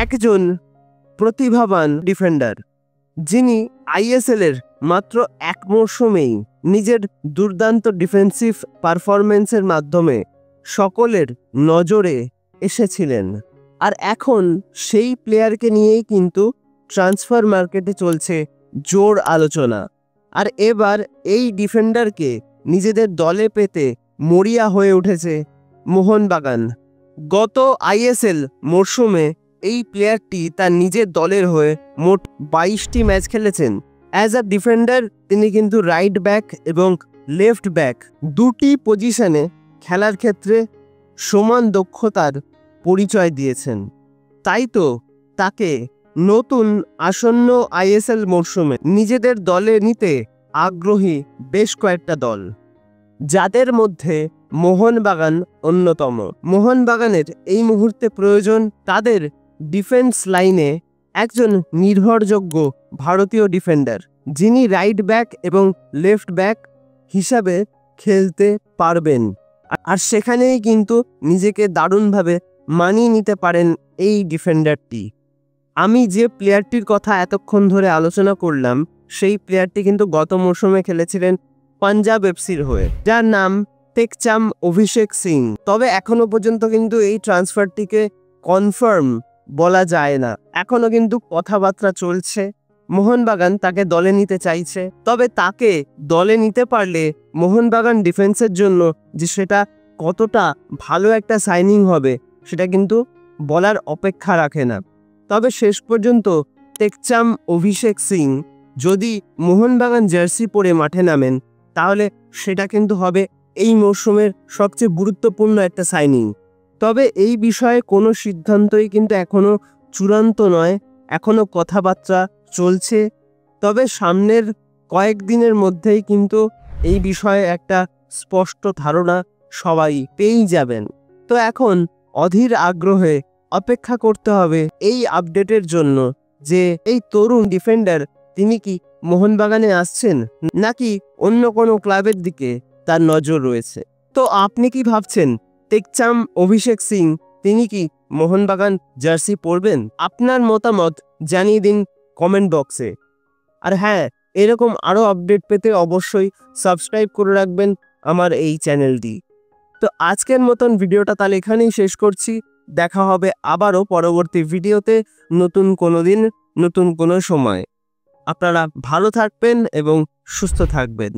একজন প্রতিভাবান ডিফেন্ডার, যিনি আইএসএল এর মাত্র এক মরশুমেই নিজের দুর্দান্ত ডিফেন্সিভ পারফরম্যান্সের মাধ্যমে সকলের নজরে এসেছিলেন। আর এখন সেই প্লেয়ারকে নিয়েই কিন্তু ট্রান্সফার মার্কেটে চলছে জোর আলোচনা। আর এবার এই ডিফেন্ডারকে নিজেদের দলে পেতে মরিয়া হয়ে উঠেছে মোহনবাগান। গত আইএসএল মরশুমে এই প্লেয়ারটি তার নিজের দলের হয়ে মোট 22টি ম্যাচ খেলেছেন। অ্যাজ আ ডিফেন্ডার তিনি কিন্তু রাইট ব্যাক এবং লেফট ব্যাক দুটি পজিশনে খেলার ক্ষেত্রে সমান দক্ষতার পরিচয় দিয়েছেন। তাই তো তাকে নতুন আসন্ন আইএসএল মরশুমে নিজেদের দলে নিতে আগ্রহী বেশ কয়েকটা দল, যাদের মধ্যে মোহনবাগান অন্যতম। মোহনবাগানের এই মুহূর্তে প্রয়োজন তাদের ডিফেন্স লাইনে একজন নির্ভরযোগ্য ভারতীয় ডিফেন্ডার, যিনি রাইট ব্যাক এবং লেফট ব্যাক হিসাবে খেলতে পারবেন। আর সেখানেই কিন্তু নিজেকে দারুণভাবে মানিয়ে নিতে পারেন এই ডিফেন্ডারটি। আমি যে প্লেয়ারটির কথা এতক্ষণ ধরে আলোচনা করলাম, সেই প্লেয়ারটি কিন্তু গত মরশুমে খেলেছিলেন পাঞ্জাব এফসির হয়ে, যার নাম টেকচাম অভিষেক সিং। তবে এখনো পর্যন্ত কিন্তু এই ট্রান্সফারটিকে কনফার্ম বলা যায় না, এখনো কিন্তু কথাবার্তা চলছে। মোহনবাগান তাকে দলে নিতে চাইছে, তবে তাকে দলে নিতে পারলে মোহনবাগান ডিফেন্সের জন্য যে সেটা কতটা ভালো একটা সাইনিং হবে সেটা কিন্তু বলার অপেক্ষা রাখে না। তবে শেষ পর্যন্ত টেকচাম অভিষেক সিং যদি মোহনবাগান জার্সি পরে মাঠে নামেন, তাহলে সেটা কিন্তু হবে এই মরশুমের সবচেয়ে গুরুত্বপূর্ণ একটা সাইনিং। তবে এই বিষয়ে কোনো সিদ্ধান্তই কিন্তু এখনো চূড়ান্ত নয়, এখনো কথাবার্তা চলছে। তবে সামনের কয়েকদিনের মধ্যেই কিন্তু এই বিষয়ে একটা স্পষ্ট ধারণা সবাই পেয়েই যাবেন। তো এখন অধীর আগ্রহে অপেক্ষা করতে হবে এই আপডেটের জন্য যে এই তরুণ ডিফেন্ডার তিনি কি মোহনবাগানে আসছেন নাকি অন্য কোনো ক্লাবের দিকে তার নজর রয়েছে। তো আপনি কি ভাবছেন, টেকচাম অভিষেক সিং তিনি কি মোহনবাগান জার্সি পরবেন? আপনার মতামত জানিয়ে দিন কমেন্ট বক্সে। আর হ্যাঁ, এরকম আরও আপডেট পেতে অবশ্যই সাবস্ক্রাইব করে রাখবেন আমার এই চ্যানেলটি। তো আজকের মতন ভিডিওটা তাহলে এখানেই শেষ করছি। দেখা হবে আবারও পরবর্তী ভিডিওতে, নতুন কোনো দিন, নতুন কোনো সময়। আপনারা ভালো থাকবেন এবং সুস্থ থাকবেন।